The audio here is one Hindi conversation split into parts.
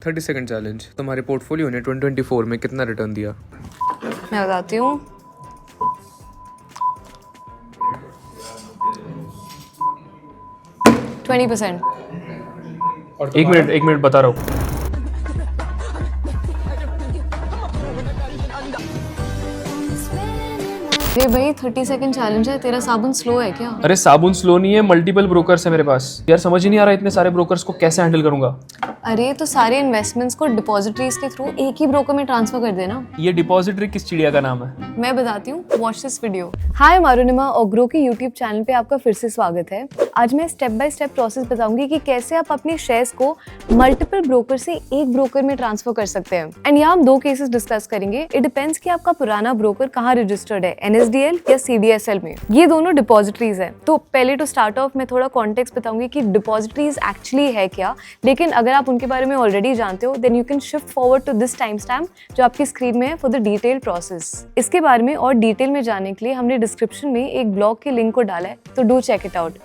30 सेकंड चैलेंज। तुम्हारे पोर्टफोलियो ने 2024 में कितना रिटर्न दिया? मैं बताती हूँ। 20%। एक मिनट बता रहा हूँ। अरे भाई 30 सेकंड चैलेंज है, तेरा साबुन स्लो है क्या? अरे साबुन स्लो नहीं है, मल्टीपल ब्रोकर्स है मेरे पास। यार समझ ही नहीं आ रहा इतने सारे ब्रोकर्स को कैसे हैंडल करूंगा। अरे तो सारे इन्वेस्टमेंट्स को डिपॉजिटरीज के थ्रू एक ही ब्रोकर में ट्रांसफर कर देना। ये डिपॉजिटरी किस चिड़िया का नाम है? मैं बताती हूँ, वॉच दिस वीडियो। हाय मारुनिमा और ग्रो के यूट्यूब चैनल पे आपका फिर से स्वागत है। आज मैं स्टेप बाय स्टेप प्रोसेस बताऊंगी कि कैसे आप अपने शेयर्स को मल्टीपल ब्रोकर से एक ब्रोकर में ट्रांसफर कर सकते हैं। एंड यहाँ हम दो केसेस डिस्कस करेंगे। इट डिपेंड्स कि आपका पुराना ब्रोकर कहाँ रजिस्टर्ड है, NSDL या CDSL में। ये दोनों डिपॉजिटरीज है। तो पहले टू स्टार्ट ऑफ मैं थोड़ा कॉन्टेक्स्ट बताऊंगी कि डिपॉजिटरीज एक्चुअली है क्या, लेकिन अगर आप उनके बारे में ऑलरेडी जानते हो then you can shift forward to this timestamp जो आपकी स्क्रीन में है फॉर द डिटेल प्रोसेस। इसके बारे में और डिटेल में जानने के लिए हमने डिस्क्रिप्शन में एक ब्लॉग के लिंक को डाला है, तो डू चेक इट आउट।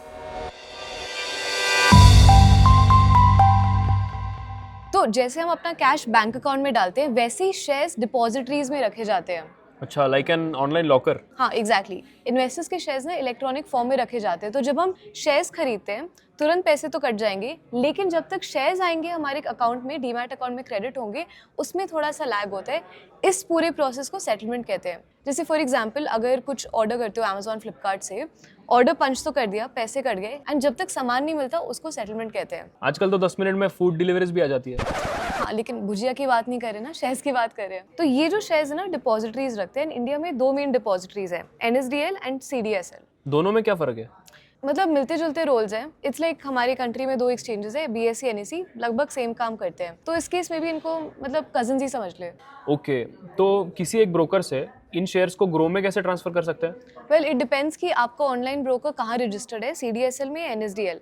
तो जैसे हम अपना कैश बैंक अकाउंट में डालते हैं वैसे ही शेयर्स डिपॉजिटरीज में रखे जाते हैं। अच्छा, लाइक एन ऑनलाइन लॉकर। हाँ एग्जैक्टली। इन्वेस्टर्स के शेयर्स ना इलेक्ट्रॉनिक फॉर्म में रखे जाते हैं। तो जब हम शेयर्स खरीदते हैं तुरंत पैसे तो कट जाएंगे, लेकिन जब तक शेयर्स आएंगे हमारे अकाउंट में, डीमैट अकाउंट में क्रेडिट होंगे, उसमें थोड़ा सा लैग होता है। इस पूरे प्रोसेस को सेटलमेंट कहते हैं। जैसे फॉर एग्जांपल अगर कुछ ऑर्डर करते हो अमेजॉन फ्लिपकार्ट से, ऑर्डर पंच तो कर दिया, पैसे कट गए, एंड जब तक सामान नहीं मिलता उसको सेटलमेंट कहते हैं। आजकल तो 10 मिनट में फूड डिलीवरीज भी आ जाती है। हाँ लेकिन भुजिया की बात नहीं कर रहे ना, शेयर्स की बात कर रहे हैं। तो ये जो शेयर्स है ना डिपॉजिटरीज रखते हैं। इंडिया में दो मेन डिपॉजिटरीज है, NSDL एंड CDSL। दोनों में क्या फर्क है? मतलब मिलते जुलते रोल्स हैं। इट्स लाइक हमारी कंट्री में दो एक्सचेंजेस है, BSE NSE, लगभग सेम काम करते हैं। तो इस केस में भी इनको मतलब कजिन्स ही समझ ले। ओके, तो किसी एक ब्रोकर से इन शेयर्स को ग्रो में कैसे ट्रांसफर कर सकते हैं? वेल इट डिपेंड्स कि आपका ऑनलाइन ब्रोकर कहाँ रजिस्टर्ड है, CDSL में या NSDL।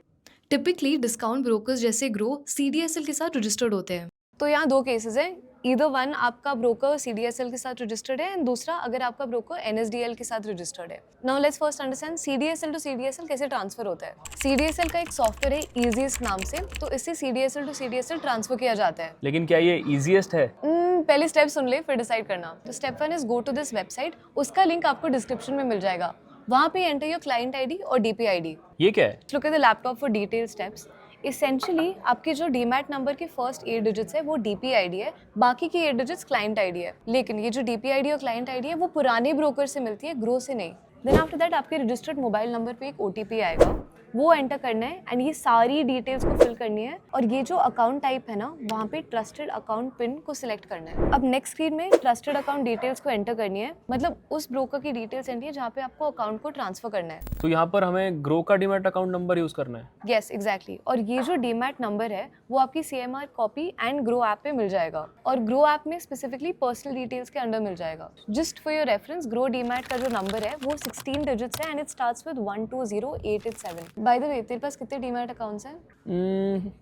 टिपिकली डिस्काउंट ब्रोकर्स जैसे ग्रो CDSL के साथ रजिस्टर्ड होते हैं। तो यहाँ दो केसेस हैं, ईदर वन आपका ब्रोकर CDSL के साथ रजिस्टर्ड है एंड दूसरा अगर आपका ब्रोकर NSDL के साथ रजिस्टर्ड है। Now let's first understand CDSL to CDSL कैसे ट्रांसफर होता है। CDSL का एक सॉफ्टवेयर है ईजीएस्ट नाम से, तो इससे CDSL टू CDSL ट्रांसफर किया जाता है। लेकिन क्या ये इजीएस्ट है? पहले स्टेप सुन ले फिर डिसाइड करना। तो step 1 is go to this website, उसका लिंक आपको डिस्क्रिप्शन में मिल जाएगा। वहाँ पे एंटर योर क्लाइंट ID और DP ID। ये क्या है? Look at the laptop for detail steps. Essentially आपके जो डीमैट नंबर के फर्स्ट 8 डिजिट्स है वो DP ID है, बाकी की 8 डिजिट्स क्लाइंट ID है। लेकिन ये जो DP ID और क्लाइंट ID है वो पुराने ब्रोकर से मिलती है, ग्रो से नहीं। देन आफ्टर दैट आपके रजिस्टर्ड मोबाइल नंबर पे एक OTP आएगा, वो एंटर करना है एंड ये सारी डिटेल्स को फिल करनी है। और ये जो अकाउंट टाइप है ना वहाँ पे ट्रस्टेड अकाउंट पिन को सिलेक्ट करना है। अब नेक्स्ट स्क्रीन में ट्रस्टेड अकाउंट डिटेल्स को एंटर करनी है, मतलब उस ब्रोकर की डिटेल्स एंटर है जहाँ पे आपको अकाउंट को ट्रांसफर करना है। तो यहाँ पर हमें ग्रो का डीमैट अकाउंट नंबर यूज करना है? Yes exactly. और ये जो डीमैट नंबर है वो आपकी CMR copy and grow app पे मिल जाएगा, और ग्रो ऐप में स्पेसिफिकली पर्सनल डिटेल्स के अंडर मिल जाएगा। Just for your reference, grow demat का जो नंबर है वो 16 डिजिट्स है and it starts with 120887। By the way तेरे पास कितने डीमैट अकाउंट्स हैं?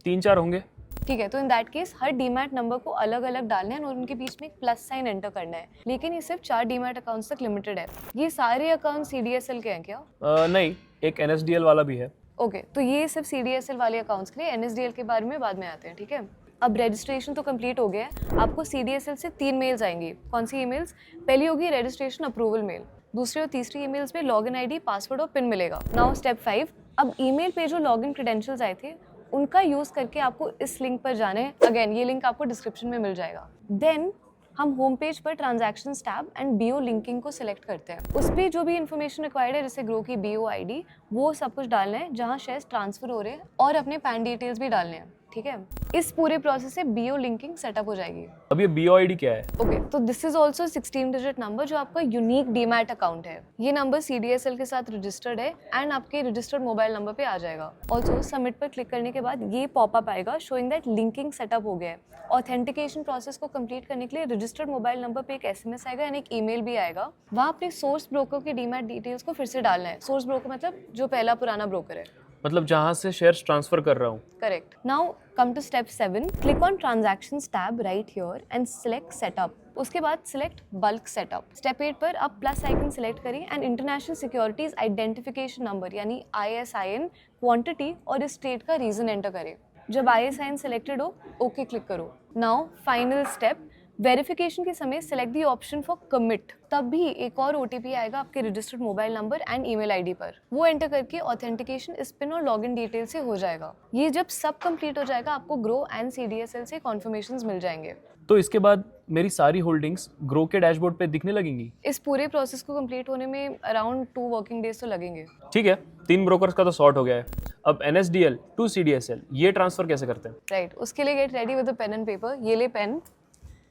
3-4 होंगे। ठीक है, तो in that case her demat number को अलग अलग डालना है और उनके बीच में एक प्लस साइन एंटर करना है। लेकिन ये सिर्फ 4 डीमैट अकाउंट्स तक लिमिटेड है। ये सारे अकाउंट CDSL के हैं क्या? नहीं, एक NSDL वाला भी है। ओके, तो ये सिर्फ CDSL वाले अकाउंट्स के लिए। NSDL के बारे में बाद में आते हैं, ठीक है। अब रजिस्ट्रेशन तो कंप्लीट हो गया है। आपको CDSL से 3 मेल्स आएंगी। कौन सी ईमेल्स? पहली होगी रजिस्ट्रेशन अप्रूवल मेल, दूसरी और तीसरी ईमेल्स में लॉगिन ID, पासवर्ड और पिन मिलेगा। नाउ स्टेप 5, अब ईमेल पे जो लॉगिन क्रेडेंशियल्स आए थे उनका यूज करके आपको इस लिंक पर जाना है। अगेन ये लिंक आपको डिस्क्रिप्शन में मिल जाएगा। देन हम होम पेज पर transaction tab and BO linking को सिलेक्ट करते हैं। उस पर जो भी इन्फॉर्मेशन रिक्वायर्ड है जैसे ग्रो की BO ID वो सब कुछ डालना है जहाँ शेयर्स ट्रांसफर हो रहे हैं, और अपने पैन डिटेल्स भी डालने हैं, ठीक है। इस पूरे प्रोसेस से BO लिंकिंग सेटअप हो जाएगी। अब ये BO ID क्या है? ओके, तो this is also 16 digit number जो आपका यूनिक डीमैट अकाउंट है। ये नंबर CDSL के साथ रजिस्टर्ड है एंड आपके रजिस्टर्ड मोबाइल नंबर पे आ जाएगा। ऑल्सो सबमिट पर क्लिक करने के बाद ये पॉपअप आएगा शोइंग दैट लिंकिंग सेटअप हो गया है। ऑथेंटिकेशन प्रोसेस को कंप्लीट करने के लिए रजिस्टर्ड मोबाइल नंबर पे एक SMS आएगा एंड एक ईमेल भी आएगा। वहाँ अपने सोर्स ब्रोकर के डीमैट डिटेल्स को फिर से डालना है। सोर्स ब्रोकर मतलब जो पहला पुराना ब्रोकर है, मतलब जहाँ से शेयर्स ट्रांसफर कर रहा हूँ। Correct. Now come to step 7, click on transactions tab right here and select setup. उसके बाद सिलेक्ट बल्क सेटअप। स्टेप 8 पर आप प्लस आइकन सिलेक्ट करें and international securities identification number यानी ISIN, क्वांटिटी और इस ट्रेड का रीजन एंटर करें। जब आई साइन सेलेक्टेड हो, ओके क्लिक करो। नाउ फाइनल स्टेप, वेरिफिकेशन के समय select the option for commit. तब भी एक और OTP आएगा आपके registered mobile number and email ID पर। वो एंटर करके ऑथेंटिकेशन इस पिन और लॉगिन डिटेल से हो जाएगा। ये जब सब कंप्लीट हो जाएगा, आपको ग्रो एंड CDSL से कॉन्फर्मेशंस मिल जाएंगे। तो इसके बाद मेरी सारी होल्डिंग्स ग्रो के डैशबोर्ड पे दिखने लगेंगी? इस पूरे प्रोसेस को कंप्लीट होने में अराउंड 2 वर्किंग डेज तो लगेंगे। ठीक है, 3 ब्रोकर्स का तो सॉर्ट हो गया है। अब NSDL टू CDSL ये ट्रांसफर कैसे करते हैं? राइट, उसके लिए get ready with a pen and paper. ये ले पेन,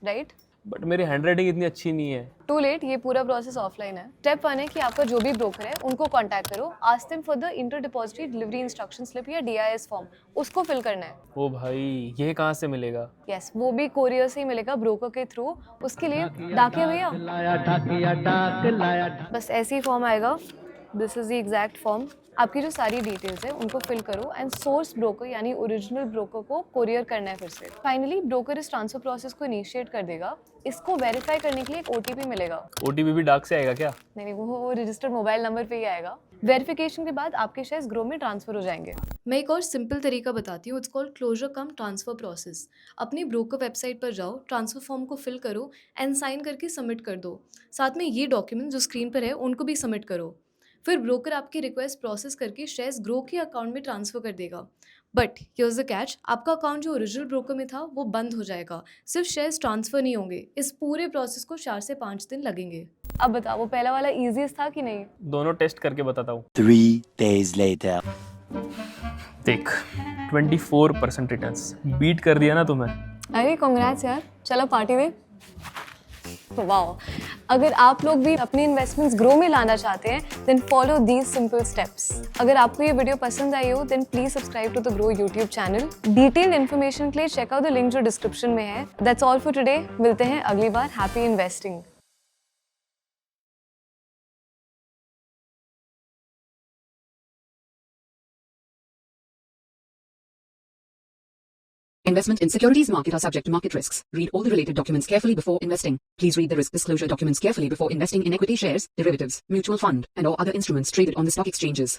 राइट। बट मेरी हैंडराइटिंग इतनी अच्छी नहीं है। टू लेट, ये पूरा प्रोसेस ऑफलाइन है। स्टेप 1 है कि आपका जो भी ब्रोकर है उनको कांटेक्ट करो, ask them for the inter depository delivery instruction slip या DIS फॉर्म, उसको फिल करना है। ओ भाई, ये कहाँ से मिलेगा? यस, वो भी कोरियर से ही मिलेगा, ब्रोकर के थ्रू। उसके लिए डाकिया भैया, बस ऐसे ही फॉर्म आएगा। This is the exact form. आपकी जो सारी डिटेल्स है उनको फिल करो एंड सोर्स ब्रोकर यानी ओरिजिनल ब्रोकर को कोरियर करना है फिर से। फाइनली ब्रोकर इस ट्रांसफर प्रोसेस को इनिशिएट कर देगा। इसको वेरीफाई करने के लिए एक OTP मिलेगा। OTP भी डाक से आएगा क्या? नहीं, वो रजिस्टर्ड मोबाइल नंबर पे ही आएगा। वेरिफिकेशन के बाद आपके शेयर्स ग्रो में ट्रांसफर हो जाएंगे। मैं एक और सिंपल तरीका बताती हूँ, it's called closure cum transfer process. अपनी ब्रोकर वेबसाइट पर जाओ, ट्रांसफर फॉर्म को फिल करो एंड साइन करके सबमिट कर दो। साथ में ये डॉक्यूमेंट जो स्क्रीन पर है उनको भी सबमिट करो। फिर ब्रोकर आपकी रिक्वेस्ट प्रोसेस करके शेयर्स ग्रो के अकाउंट में ट्रांसफर कर देगा। बट हियर्स द कैच, आपका अकाउंट जो ओरिजिनल ब्रोकर में था वो बंद हो जाएगा, सिर्फ शेयर्स ट्रांसफर नहीं होंगे। इस पूरे प्रोसेस को 4 से 5 दिन लगेंगे। अब बताओ, वो पहला वाला ईजीएस्ट था कि नहीं? दोनों टेस्ट करके बताता हूँ। 3 days later. देख, 24% रिटर्न्स बीट कर दिया ना तुम्हें। अरे कांग्रेट्स यार, चलो पार्टी दे। वाओ, अगर आप लोग भी अपनी इन्वेस्टमेंट्स ग्रो में लाना चाहते हैं then follow these simple steps. अगर आपको ये वीडियो पसंद आई हो then please subscribe to the grow YouTube channel. Detailed information के लिए चेक आउट द लिंक जो डिस्क्रिप्शन में है। दैट्स ऑल फॉर टुडे, मिलते हैं अगली बार। Happy investing. Investment in securities market are subject to market risks. Read all the related documents carefully before investing. Please read the risk disclosure documents carefully before investing in equity shares, derivatives, mutual fund, and or other instruments traded on the stock exchanges.